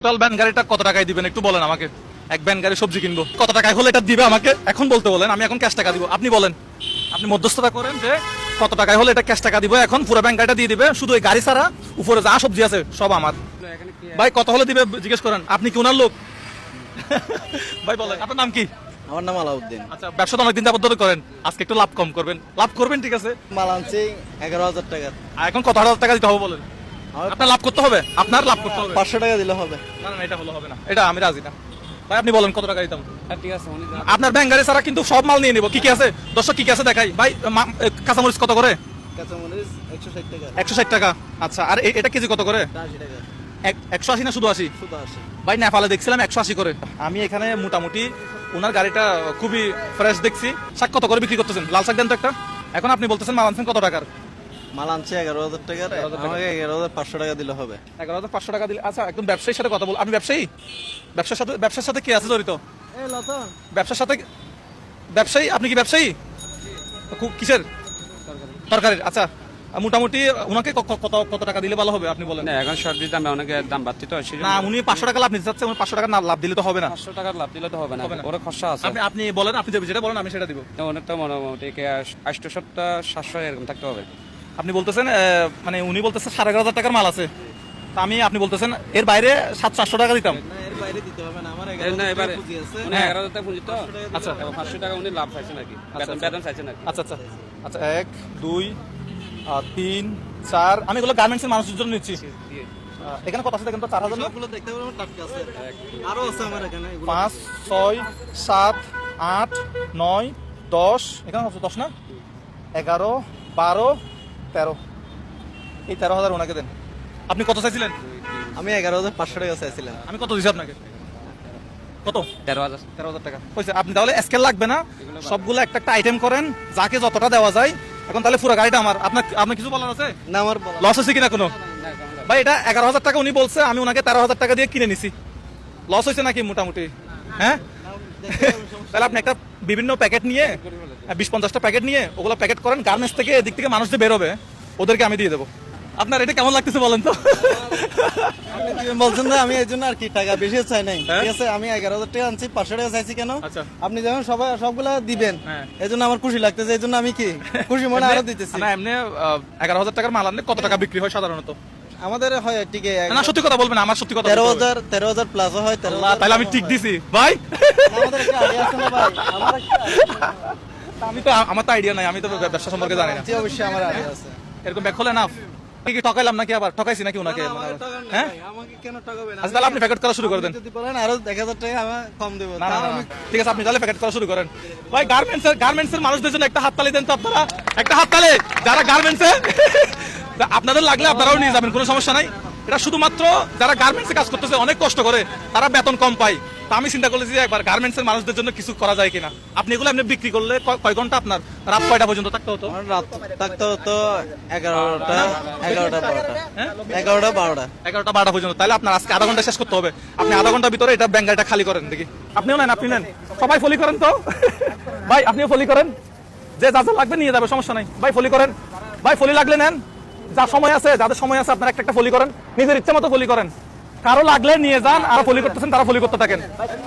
Total van গাড়িটা কত টাকায় দিবেন একটু বলেন আমাকে। এক ভ্যান গাড়ি সবজি কিনবো, কত টাকায় হলে এটা দিবে আমাকে এখন বলতে বলেন। আমি এখন ক্যাশ টাকা দিব, আপনি বলেন, আপনি মধ্যস্থতা করেন যে কত টাকায় হলে এটা ক্যাশ টাকা দিব। এখন পুরো ভ্যান গাড়িটা দিয়ে দিবে, শুধু ওই গাড়ি ছাড়া উপরে যা সবজি আছে সব আমার। ভাই কত হলে দিবে জিজ্ঞেস করেন, আপনি কি ওনার লোক? ভাই বলেন আপনার নাম কি? আমার নাম আলাউদ্দিন। আচ্ছা, ব্যবসা তো অনেকদিন যাবত ধরে করেন, আজকে একটু লাভ কম করবেন, লাভ করবেন ঠিক আছে। মাল আনছি 11,000 টাকার। আর এখন কত হাজার টাকা দিতে হবে বলেন? আপনার লাভ করতে হবে, আপনার লাভ করতে হবে। 500 টাকা দিলে হবে। না না, এটা হলো হবে না, এটা আমি রাজি না। ভাই আপনি বলেন কত টাকা দিতাম? ঠিক আছে, আপনার ব্যাংক গাড়ি ছাড়া কিন্তু সব মাল নিয়ে নিব। কি কি আছে দর্শক, কি কি আছে দেখাই। ভাই কাঁচামরিচ কত করে? কাঁচামরিচ 160 টাকা। 160 টাকা। আচ্ছা, আর এটা কেজি কত করে? 80 টাকা। 180 না শুধু 80? শুধু 80। ভাই নেপালে দেখছিলাম 180 করে। আমি এখানে মোটামুটি ওনার গাড়িটা খুবই ফ্রেশ দেখছি। শাক কত করে বিক্রি করতেছেন? লাল শাক দেন তো একটা। এখন আপনি বলতেছেন মাল আনছেন কত টাকার? মাল আনছি 11,000 টাকার। আমাকে 11,500 টাকা দিলে হবে। 11,500 টাকা দিলে। আচ্ছা, একদম ব্যবসায়ীর সাথে কথা বল। আপনি ব্যবসায়ী? ব্যবসার সাথে কি আছে জড়িত? এই লতন ব্যবসার সাথে ব্যবসায়ী? আপনি কি ব্যবসায়ী? কিসের? তরকারির। আচ্ছা, মোটামুটি ওনাকে কত টাকা দিলে ভালো হবে আপনি বলেন? না, এখন সবজির দামে অনেক দাম বাড়তি তো। না, উনি 500 টাকা লাভ নিতে চাচ্ছে, উনি 500 টাকা লাভ দিলে তো হবে না। 500 টাকার লাভ দিলে তো হবে না, ওরা খরচা আছে। আপনি বলেন, আপনি যেটা বলেন আমি সেটা দিব। ওনার তো মোটামুটি 870 700 এরকম থাকতে হবে। আপনি বলতেছেন মানে উনি বলতেছেন 11,500 টাকার মাল আছে, তা আপনি বলতেছেন এর বাইরে 700 টাকা দিতাম। না, এর বাইরে দিতে হবে না। আমার না, 11,000 টাকা এবারে পুঁজি আছে। উনি 11,000 টাকা পুঁজি তো। আচ্ছা। এবং 500 টাকা উনি লাভ চাইছে নাকি, বেতন চাইছে নাকি? আচ্ছা আচ্ছা আচ্ছা, 1 2 3 4, আমি এগুলো গার্মেন্টসের মানুষের জন্য নিচ্ছি। এখানে কত আছে দেখেন তো? 4,000 না? সবগুলো দেখতে পারবেন, টাটকা আছে। আরো আছে আমার এখানে এগুলো। 5 6 7 8 9 10, এখানে কত? 10 না, 11 12 13, এই 13,000 ওনাকে দেন। আপনি কত চাইছিলেন? আমি 11,500 টাকা চাইছিলাম। আমি কত দিছি আপনাকে? কত? 13,000। 13,000 টাকা হয়েছে। আপনি তাহলে স্কেল লাগবে না, সবগুলো একটা একটা আইটেম করেন, যাকে যতটা দেওয়া যায়। এখন তাহলে পুরো গাড়িটা আমার। আপনার কিছু বলার আছে? না, আমার বলা। লস হয়েছে কিনা কোনো? ভাই এটা 11,000 টাকা উনি বলছে, আমি ওনাকে 13,000 টাকা দিয়ে কিনে নিছি। লস হয়েছে নাকি মোটামুটি? হ্যাঁ, তাহলে আপনি একটা বিভিন্ন প্যাকেট নিয়ে 20-50টা প্যাকেট নিয়ে ওগুলো প্যাকেট করেন, গার্মেন্টস থেকে এদিক থেকে মানুষ যে বেরোবে ওদেরকে আমি দিয়ে দেবো। আপনার এটা কেমন লাগতেছে বলেন তো? আপনি কি বলছেন না, আমি এই জন্য আর কি টাকা বেশি চাই নাই। হ্যাঁ? ঠিক আছে, আমি 11,000 টাকা আনছি, 500 টাকা চাইছি কেন? আচ্ছা। আপনি যখন সবগুলা দিবেন, হ্যাঁ। এই জন্য আমার খুশি লাগতেছে, এই জন্য আমি কি খুশি মনে আরো দিতেছি। না, এমনি 11,000 টাকার মাল আনলে কত টাকা বিক্রি হয় সাধারণত? আমাদের হয় ঠিক না, সত্যি কথা বলবেন, আমার সত্যি কথা বলতে হবে। 13,000 প্লাস হয়। আল্লাহ, তাহলে আমি ঠিক দিছি ভাই। আমাদের একটা আইডিয়া আছে না ভাই, আমার একটা আমার তো আইডিয়া নাই, আমি তো ব্যবসা সম্পর্কে জানি না। জি, অবশ্যই আমার আইডিয়া আছে। এরকম ব্যাক হলে না কি ঠকাইলাম নাকি? আবার ঠকাইছি নাকি ওনাকে? হ্যাঁ, আমাকে কেন টাকাবেন? আচ্ছা তাহলে আপনি প্যাকেট করা শুরু করে দেন। যদি বলেন আরো 1,000 টাকা আমি কম দেব। না না না, ঠিক আছে, আপনি তাহলে প্যাকেট করা শুরু করেন। ভাই গার্মেন্টসের মানুষদের জন্য একটা হাততালি দেন তো আপনারা, একটা হাততালি। যারা গার্মেন্টসে আপনাদের লাগলে আপনারাও নিয়ে যাবেন, কোনো সমস্যা নাই। এটা শুধুমাত্র যারা গার্মেন্টসে কাজ করতেছে, অনেক কষ্ট করে, তারা বেতন কম পায়। তা আমি চিন্তা করলেছি যে একবার গার্মেন্টসের মানুষদের জন্য কিছু করা যায় কিনা। আপনি এগুলো আপনি বিক্রি করলে কয় ঘন্টা আপনার রাত কয়টা পর্যন্ত থাকতে হতো? আমার রাত থাকতে হতো 11টা 12টা। হ্যাঁ, 11টা 12টা। 11টা 12টা পর্যন্ত। তাহলে আপনার আজকে আধা ঘন্টা শেষ করতে হবে। আপনি আধা ঘন্টার ভিতরে এটা ব্যাঙ্গালটা খালি করেন দেখি। আপনিও নেন, আপনি নেন, সবাই ফলি করেন তো। ভাই আপনিও ফলি করেন, যে যা যা লাগবে নিয়ে যাবে, সমস্যা নাই। ভাই ফলি করেন, ভাই ফলি লাগলে নেন, যা সময় আছে, যাদের সময় আছে আপনারা একটা ফলি করেন, নিজের ইচ্ছা মতো ফলি করেন। কারো লাগলে নিয়ে যান, আর ফলি করতেছেন তারা ফলি করতে থাকেন।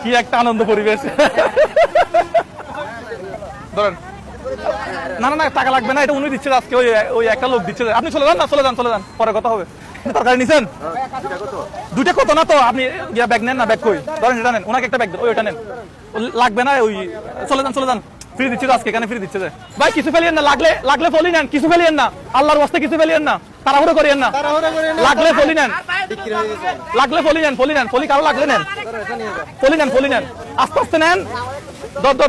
কি একটা আনন্দ পরিবেশ। ধরেন, না না না, টাকা লাগবে না, এটা উনি দিচ্ছে আজকে, ওই একটা লোক দিচ্ছে। আপনি চলে যান না, চলে যান, পরে কথা হবে। তরকারি নিছেন? দুইটা কত না তো? আপনি ব্যাগ নেন না, ব্যাগ কই? ধরেন এটা নেন, ওনাকে একটা ব্যাগ দেন, ওইটা নেন, লাগবে না। ওই চলে যান, ফ্রি দিচ্ছে আজকে, এখানে ফ্রি দিচ্ছে। ভাই কিছু ফেলিয়েন না, লাগলে ফলি নেন, কিছু ফেলিয়েন না, আল্লাহর ওয়াস্তে কিছু ফেলিয়েন না, তাড়াহুড়ো করিয়েন না। লাগলে ফলি নেন, ফলি কারো লাগলে নেন, ফলি নেন, আস্তে আস্তে নেন,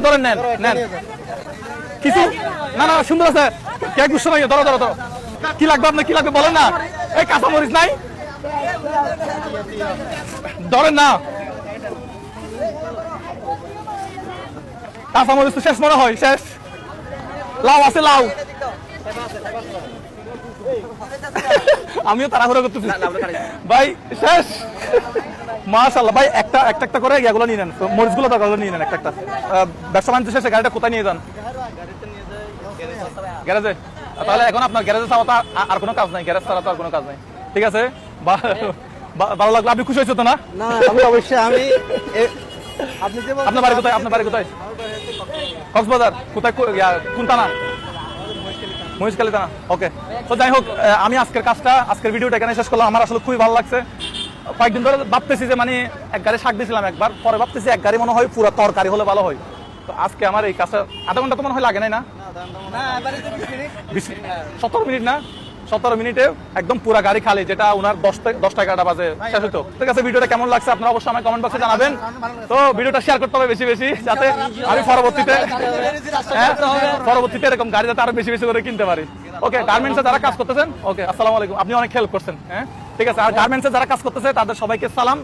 ধরেন, নেন কিছু। না না, সুন্দর আছে, কেক গুচ্ছ নাই, ধরো। কি লাগবে আপনার, কি লাগবে বলেন না। এই কাঁচামরিচ নাই, ধরেন না। কাঁচামরিচ তো শেষ মনে হয়, শেষ। লাউ আছে, লাউ। আমিও তাড়াহুড়ো করতেছি ভাই, শেষ। মাশাআল্লাহ ভাই, একটা করে এগুলো নিয়ে নেন, মরিচগুলো টাকাগুলো নিয়ে নেন একটা। ব্যবসা বাণিজ্য শেষে গাড়িটা কোথায় নিয়ে যান? গ্যারেজে। তাহলে এখন আপনার গ্যারেজে ছাড়া আর কোনো কাজ নাই, গ্যারেজ ছাড়া তো আর কোনো কাজ নাই। ঠিক আছে, ভালো লাগলো, আপনি খুশি হয়েছে তো না? না আমি অবশ্যই আপনি যে আপনার বাড়ি কোথায়? আপনার বাড়ি কোথায়? কক্সবাজার কোথায়? কোন থানা? মহেশখালী থানা। ওকে, তো যাই হোক, আমি আজকের ভিডিওটা এখানে শেষ করলাম। আমার আসলে খুবই ভালো লাগছে। কয়েকদিন ধরে ভাবতেছি যে মানে এক গাড়ি শাক দিয়েছিলাম একবার, পরে ভাবতেছি এক গাড়ি মনে হয় পুরো তরকারি হলে ভালো হয়। তো আজকে আমার এই কাজটা আধা ঘন্টা তো মনে হয় লাগে নাই না? 17 মিনিট না? 17 মিনিটে একদম পুরা গাড়ি খালি, যেটা ওনার 10টা 11টা বাজে শেষ হতো। ঠিক আছে, ভিডিওটা কেমন লাগছে আপনারা অবশ্যই আমার কমেন্ট বক্সে জানাবেন। তো ভিডিওটা শেয়ার করতে হবে বেশি বেশি, যাতে আমি পরবর্তীতে এরকম গাড়ি যাতে আরো বেশি বেশি করে কিনতে পারি। ওকে, গার্মেন্টসে যারা কাজ করতেছেন, ওকে আসসালামু আলাইকুম, আপনি অনেক হেল্প করছেন। হ্যাঁ ঠিক আছে, আর গার্মেন্টসে যারা কাজ করতেছে তাদের সবাইকে সালাম।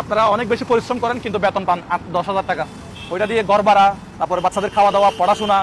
আপনারা অনেক বেশি পরিশ্রম করেন কিন্তু বেতন পান 10,000 টাকা, ওইটা দিয়ে ঘর ভাড়া, তারপরে বাচ্চাদের খাওয়া দাওয়া, পড়াশোনা